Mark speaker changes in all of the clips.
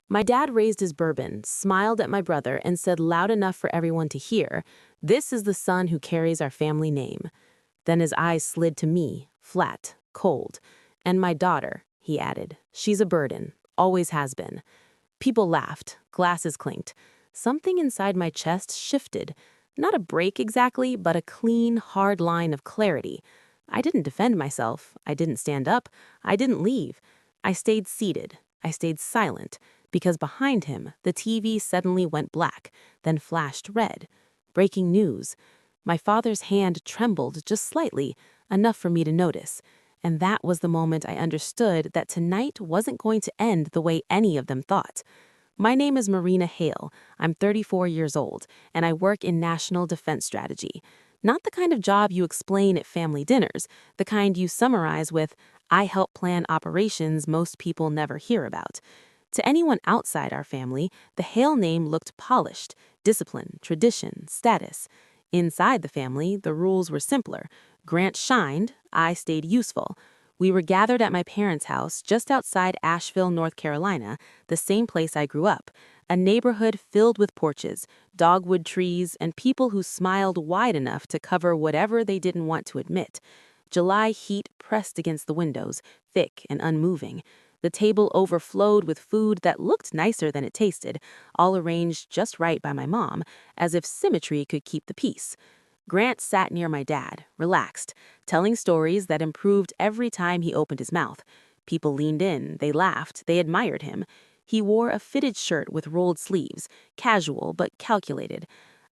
Speaker 1: My dad raised his bourbon, smiled at my brother, and said loud enough for everyone to hear, "This is the son who carries our family name." Then his eyes slid to me, flat, cold. "And my daughter," he added. "She's a burden, always has been." People laughed, glasses clinked. Something inside my chest shifted. Not a break exactly, but a clean, hard line of clarity. I didn't defend myself. I didn't stand up. I didn't leave. I stayed seated. I stayed silent, because behind him, the TV suddenly went black, then flashed red. Breaking news. My father's hand trembled just slightly, enough for me to notice. And that was the moment I understood that tonight wasn't going to end the way any of them thought. My name is Marina Hale. I'm 34 years old, and I work in national defense strategy. Not the kind of job you explain at family dinners, the kind you summarize with, "I help plan operations most people never hear about." To anyone outside our family, the Hale name looked polished: discipline, tradition, status. Inside the family, the rules were simpler. Grant shined, I stayed useful. We were gathered at my parents' house just outside Asheville, North Carolina, the same place I grew up, a neighborhood filled with porches, dogwood trees, and people who smiled wide enough to cover whatever they didn't want to admit. July heat pressed against the windows, thick and unmoving. The table overflowed with food that looked nicer than it tasted, all arranged just right by my mom, as if symmetry could keep the peace. Grant sat near my dad, relaxed, telling stories that improved every time he opened his mouth. People leaned in, they laughed, they admired him. He wore a fitted shirt with rolled sleeves, casual but calculated.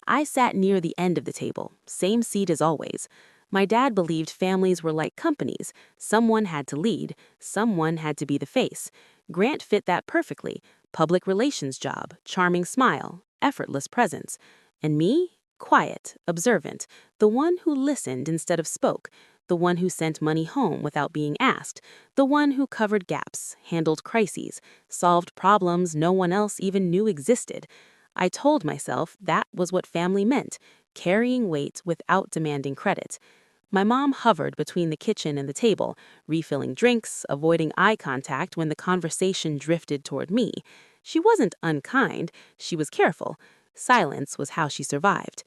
Speaker 1: I sat near the end of the table, same seat as always. My dad believed families were like companies. Someone had to lead, someone had to be the face. Grant fit that perfectly. Public relations job, charming smile, effortless presence. And me? Quiet, observant, the one who listened instead of spoke, the one who sent money home without being asked, the one who covered gaps, handled crises, solved problems no one else even knew existed. I told myself that was what family meant, carrying weight without demanding credit. My mom hovered between the kitchen and the table, refilling drinks, avoiding eye contact when the conversation drifted toward me. She wasn't unkind, she was careful. Silence was how she survived.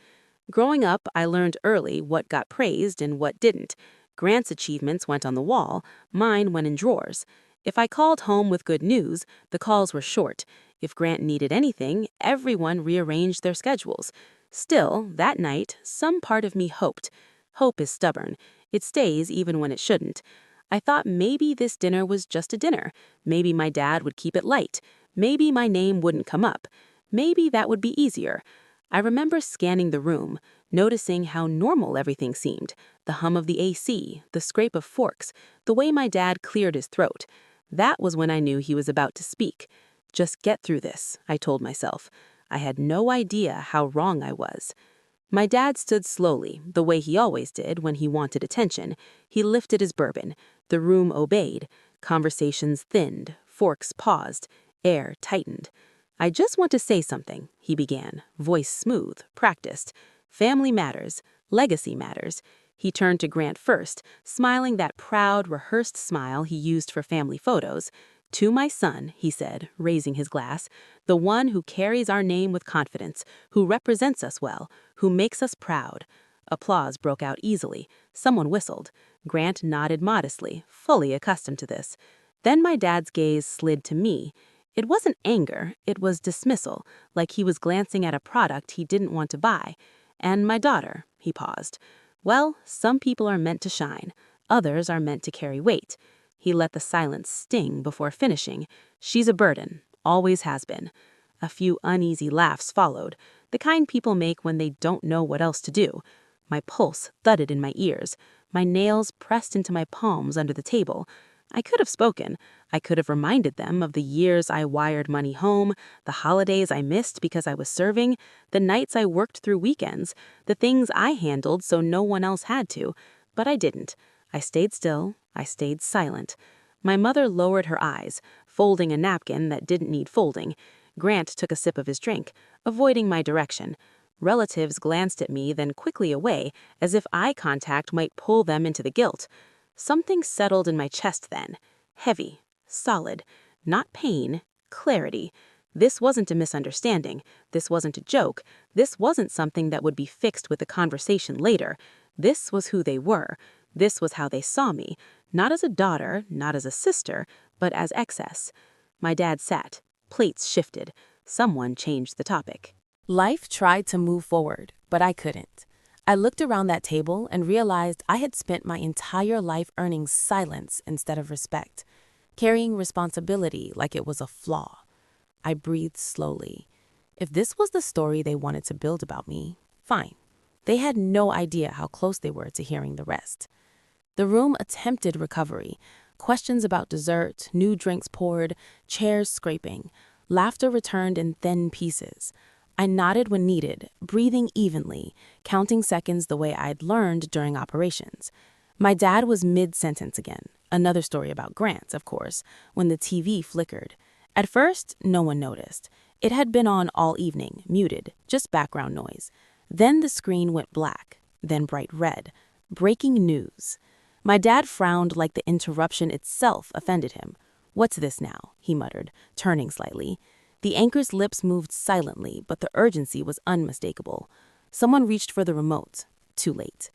Speaker 1: Growing up, I learned early what got praised and what didn't. Grant's achievements went on the wall, mine went in drawers. If I called home with good news, the calls were short. If Grant needed anything, everyone rearranged their schedules. Still, that night, some part of me hoped. Hope is stubborn. It stays even when it shouldn't. I thought maybe this dinner was just a dinner. Maybe my dad would keep it light. Maybe my name wouldn't come up. Maybe that would be easier. I remember scanning the room, noticing how normal everything seemed. The hum of the AC, the scrape of forks, the way my dad cleared his throat. That was when I knew he was about to speak. Just get through this, I told myself. I had no idea how wrong I was. My dad stood slowly, the way he always did when he wanted attention. He lifted his bourbon. The room obeyed. Conversations thinned. Forks paused. Air tightened. "I just want to say something," he began, voice smooth, practiced. "Family matters. Legacy matters." He turned to Grant first, smiling that proud, rehearsed smile he used for family photos. "To my son," he said, raising his glass, "the one who carries our name with confidence, who represents us well, who makes us proud." Applause broke out easily. Someone whistled. Grant nodded modestly, fully accustomed to this. Then my dad's gaze slid to me. It wasn't anger, it was dismissal, like he was glancing at a product he didn't want to buy. "And my daughter," he paused. "Well, some people are meant to shine. Others are meant to carry weight." He let the silence sting before finishing. "She's a burden, always has been." A few uneasy laughs followed, the kind people make when they don't know what else to do. My pulse thudded in my ears. My nails pressed into my palms under the table. I could have spoken. I could have reminded them of the years I wired money home, the holidays I missed because I was serving, the nights I worked through weekends, the things I handled so no one else had to. But I didn't. I stayed still. I stayed silent. My mother lowered her eyes, folding a napkin that didn't need folding. Grant took a sip of his drink, avoiding my direction. Relatives glanced at me, then quickly away, as if eye contact might pull them into the guilt. Something settled in my chest then. Heavy, solid, not pain, clarity. This wasn't a misunderstanding. This wasn't a joke. This wasn't something that would be fixed with a conversation later. This was who they were. This was how they saw me. Not as a daughter, not as a sister, but as excess. My dad sat. Plates shifted. Someone changed the topic.
Speaker 2: Life tried to move forward, but I couldn't. I looked around that table and realized I had spent my entire life earning silence instead of respect, carrying responsibility like it was a flaw. I breathed slowly. If this was the story they wanted to build about me, fine. They had no idea how close they were to hearing the rest. The room attempted recovery. Questions about dessert, new drinks poured, chairs scraping. Laughter returned in thin pieces. I nodded when needed, breathing evenly, counting seconds the way I'd learned during operations. My dad was mid-sentence again. Another story about Grant, of course, when the TV flickered. At first, no one noticed. It had been on all evening, muted, just background noise. Then the screen went black, then bright red. Breaking news. My dad frowned like the interruption itself offended him. "What's this now?" he muttered, turning slightly. The anchor's lips moved silently, but the urgency was unmistakable. Someone reached for the remote. Too late.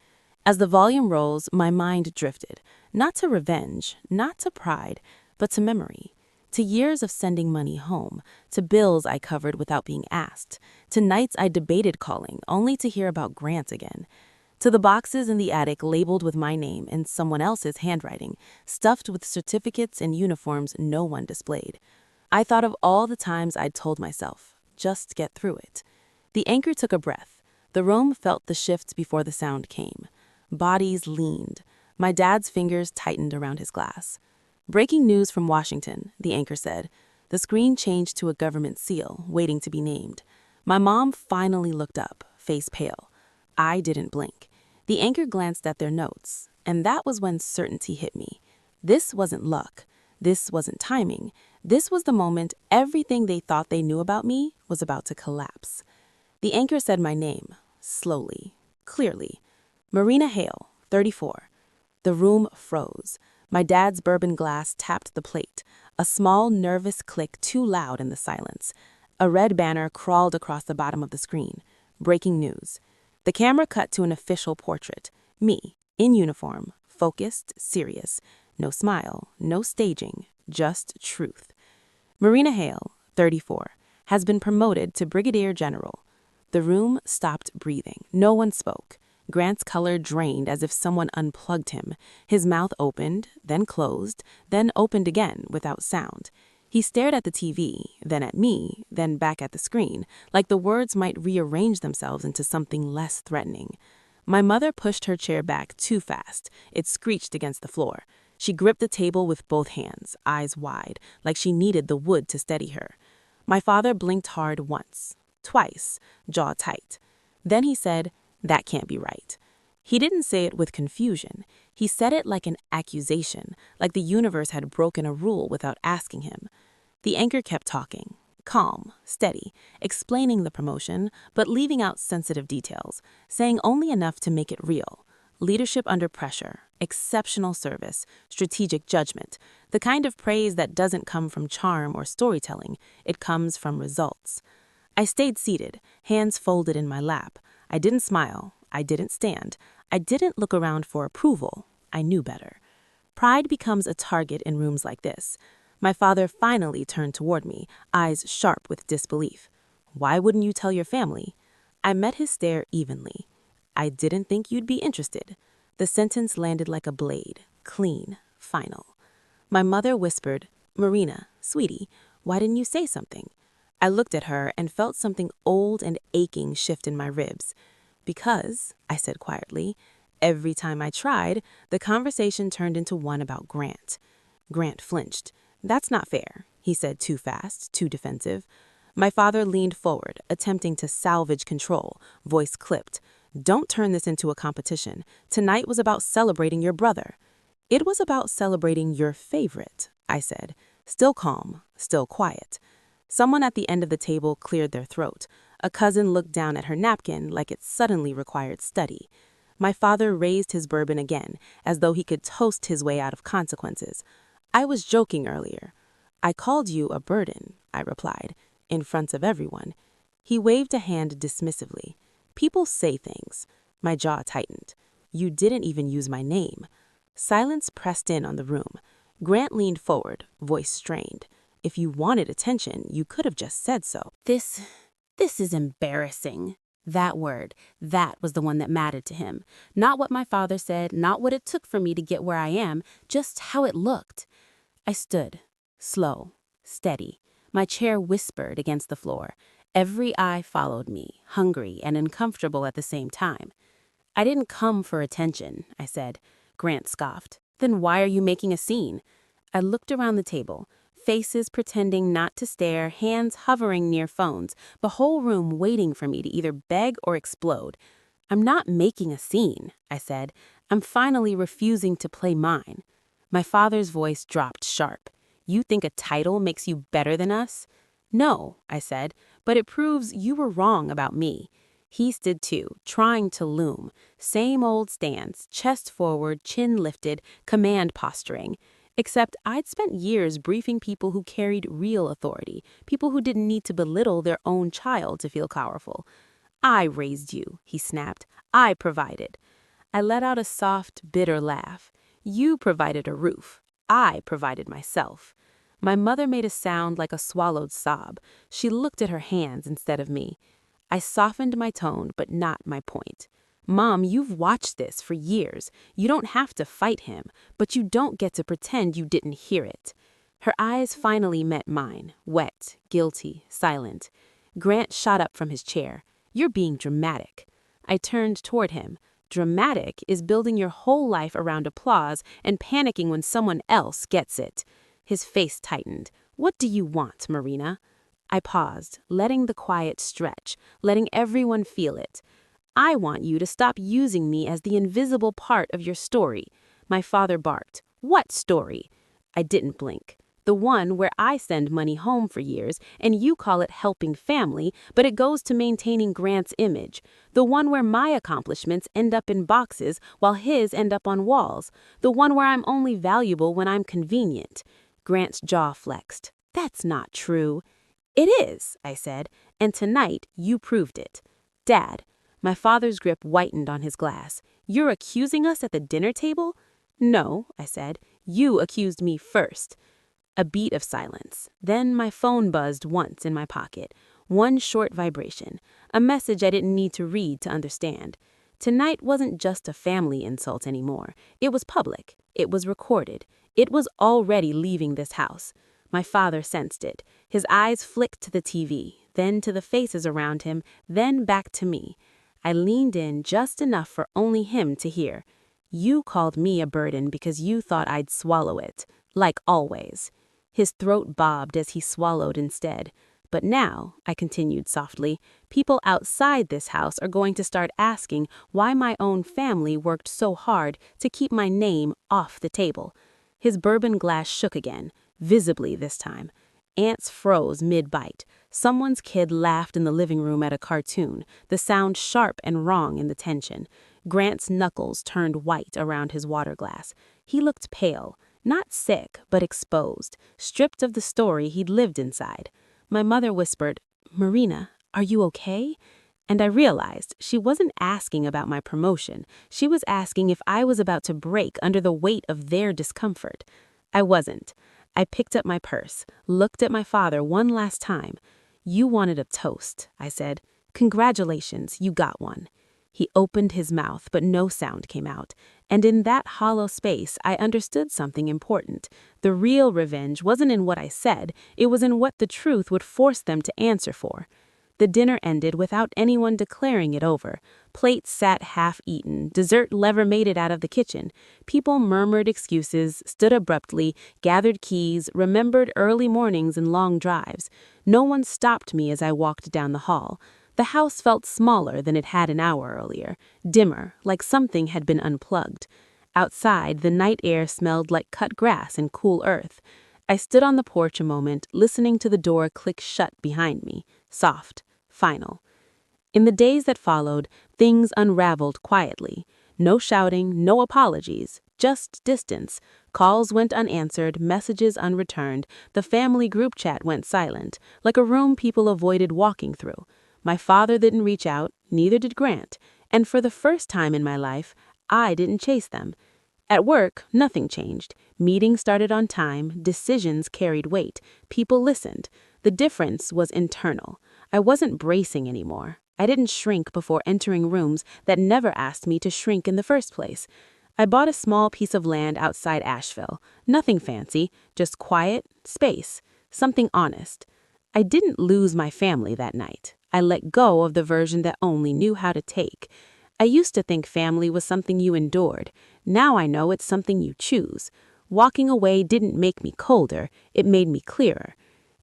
Speaker 2: As the volume rose, my mind drifted. Not to revenge, not to pride, but to memory. To years of sending money home, to bills I covered without being asked, to nights I debated calling, only to hear about Grant again. To the boxes in the attic labeled with my name in someone else's handwriting, stuffed with certificates and uniforms no one displayed. I thought of all the times I'd told myself, just get through it. The anchor took a breath. The room felt the shift before the sound came. Bodies leaned. My dad's fingers tightened around his glass. "Breaking news from Washington," the anchor said. The screen changed to a government seal, waiting to be named. My mom finally looked up, face pale. I didn't blink. The anchor glanced at their notes, and that was when certainty hit me. This wasn't luck. This wasn't timing. This was the moment everything they thought they knew about me was about to collapse. The anchor said my name, slowly, clearly. Marina Hale, 34. The room froze. My dad's bourbon glass tapped the plate, a small, nervous click too loud in the silence. A red banner crawled across the bottom of the screen. Breaking news. The camera cut to an official portrait. Me, in uniform, focused, serious. No smile, no staging, just truth. Marina Hale, 34, has been promoted to Brigadier General. The room stopped breathing. No one spoke. Grant's color drained as if someone unplugged him. His mouth opened, then closed, then opened again without sound. He stared at the TV, then at me, then back at the screen, like the words might rearrange themselves into something less threatening. My mother pushed her chair back too fast. It screeched against the floor. She gripped the table with both hands, eyes wide, like she needed the wood to steady her. My father blinked hard once, twice, jaw tight. Then he said, "That can't be right." He didn't say it with confusion. He said it like an accusation, like the universe had broken a rule without asking him. The anchor kept talking, calm, steady, explaining the promotion, but leaving out sensitive details, saying only enough to make it real. Leadership under pressure, exceptional service, strategic judgment, the kind of praise that doesn't come from charm or storytelling, it comes from results. I stayed seated, hands folded in my lap. I didn't smile. I didn't stand. I didn't look around for approval. I knew better. Pride becomes a target in rooms like this. My father finally turned toward me, eyes sharp with disbelief. "Why wouldn't you tell your family?" I met his stare evenly. "I didn't think you'd be interested." The sentence landed like a blade, clean, final. My mother whispered, "Marina, sweetie, why didn't you say something?" I looked at her and felt something old and aching shift in my ribs. "Because," I said quietly, every time I tried, the conversation turned into one about Grant. Grant flinched. "That's not fair," he said, too fast, too defensive. My father leaned forward, attempting to salvage control, voice clipped. "Don't turn this into a competition. Tonight was about celebrating your brother." "It was about celebrating your favorite," I said, still calm, still quiet. Someone at the end of the table cleared their throat. A cousin looked down at her napkin like it suddenly required study. My father raised his bourbon again, as though he could toast his way out of consequences. "I was joking earlier." "I called you a burden," I replied.
Speaker 1: in front of everyone. He waved a hand dismissively. People say things. My jaw tightened. You didn't even use my name. Silence pressed in on the room. Grant leaned forward, voice strained. If you wanted attention, you could have just said so.
Speaker 2: This is embarrassing. That word, that was the one that mattered to him. Not what my father said, not what it took for me to get where I am, just how it looked. I stood, slow, steady. My chair whispered against the floor. Every eye followed me, hungry and uncomfortable at the same time. I didn't come for attention, I said. Grant scoffed. Then why are you making a scene? I looked around the table. Faces pretending not to stare, hands hovering near phones, the whole room waiting for me to either beg or explode. I'm not making a scene, I said. I'm finally refusing to play mine. My father's voice dropped sharp. You think a title makes you better than us? No, I said, but it proves you were wrong about me. He stood too, trying to loom. Same old stance, chest forward, chin lifted, command posturing. Except I'd spent years briefing people who carried real authority, people who didn't need to belittle their own child to feel powerful. I raised you, he snapped. I provided. I let out a soft, bitter laugh. You provided a roof. I provided myself. My mother made a sound like a swallowed sob. She looked at her hands instead of me. I softened my tone, but not my point. Mom, you've watched this for years. You don't have to fight him, but you don't get to pretend you didn't hear it. Her eyes finally met mine, wet, guilty, silent. Grant shot up from his chair. You're being dramatic. I turned toward him. Dramatic is building your whole life around applause and panicking when someone else gets it. His face tightened. What do you want, Marina? I paused, letting the quiet stretch, letting everyone feel it. I want you to stop using me as the invisible part of your story. My father barked. What story? I didn't blink. The one where I send money home for years and you call it helping family, but it goes to maintaining Grant's image. The one where my accomplishments end up in boxes while his end up on walls. The one where I'm only valuable when I'm convenient. Grant's jaw flexed. That's not true. It is, I said, and tonight you proved it. Dad. My father's grip whitened on his glass. You're accusing us at the dinner table? No, I said. You accused me first. A beat of silence. Then my phone buzzed once in my pocket. One short vibration. A message I didn't need to read to understand. Tonight wasn't just a family insult anymore. It was public. It was recorded. It was already leaving this house. My father sensed it. His eyes flicked to the TV, then to the faces around him, then back to me. I leaned in just enough for only him to hear. You called me a burden because you thought I'd swallow it, like always. His throat bobbed as he swallowed instead. But now, I continued softly, people outside this house are going to start asking why my own family worked so hard to keep my name off the table. His bourbon glass shook again, visibly this time. Ants froze mid-bite. Someone's kid laughed in the living room at a cartoon, the sound sharp and wrong in the tension. Grant's knuckles turned white around his water glass. He looked pale, not sick, but exposed, stripped of the story he'd lived inside. My mother whispered, Marina, are you okay? And I realized she wasn't asking about my promotion. She was asking if I was about to break under the weight of their discomfort. I wasn't. I picked up my purse, looked at my father one last time. You wanted a toast, I said. Congratulations, you got one. He opened his mouth, but no sound came out. And in that hollow space, I understood something important. The real revenge wasn't in what I said, it was in what the truth would force them to answer for. The dinner ended without anyone declaring it over. Plates sat half-eaten, dessert lever made it out of the kitchen. People murmured excuses, stood abruptly, gathered keys, remembered early mornings and long drives. No one stopped me as I walked down the hall. The house felt smaller than it had an hour earlier, dimmer, like something had been unplugged. Outside, the night air smelled like cut grass and cool earth. I stood on the porch a moment, listening to the door click shut behind me, soft, final. In the days that followed, things unraveled quietly. No shouting, no apologies,
Speaker 1: just distance. Calls went unanswered, messages unreturned. The family group chat went silent, like a room people avoided walking through. My father didn't reach out, neither did Grant. And for the first time in my life, I didn't chase them. At work, nothing changed. Meetings started on time, decisions carried weight, people listened. The difference was internal. I wasn't bracing anymore. I didn't shrink before entering rooms that never asked me to shrink in the first place. I bought a small piece of land outside Asheville. Nothing fancy, just quiet, space, something honest. I didn't lose my family that night. I let go of the version that only knew how to take. I used to think family was something you endured. Now I know it's something you choose. Walking away didn't make me colder, it made me clearer.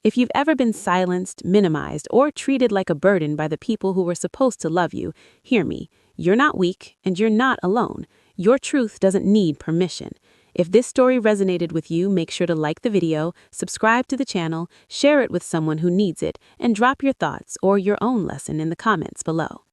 Speaker 1: If you've ever been silenced, minimized, or treated like a burden by the people who were supposed to love you, hear me. You're not weak, and you're not alone. Your truth doesn't need permission. If this story resonated with you, make sure to like the video, subscribe to the channel, share it with someone who needs it, and drop your thoughts or your own lesson in the comments below.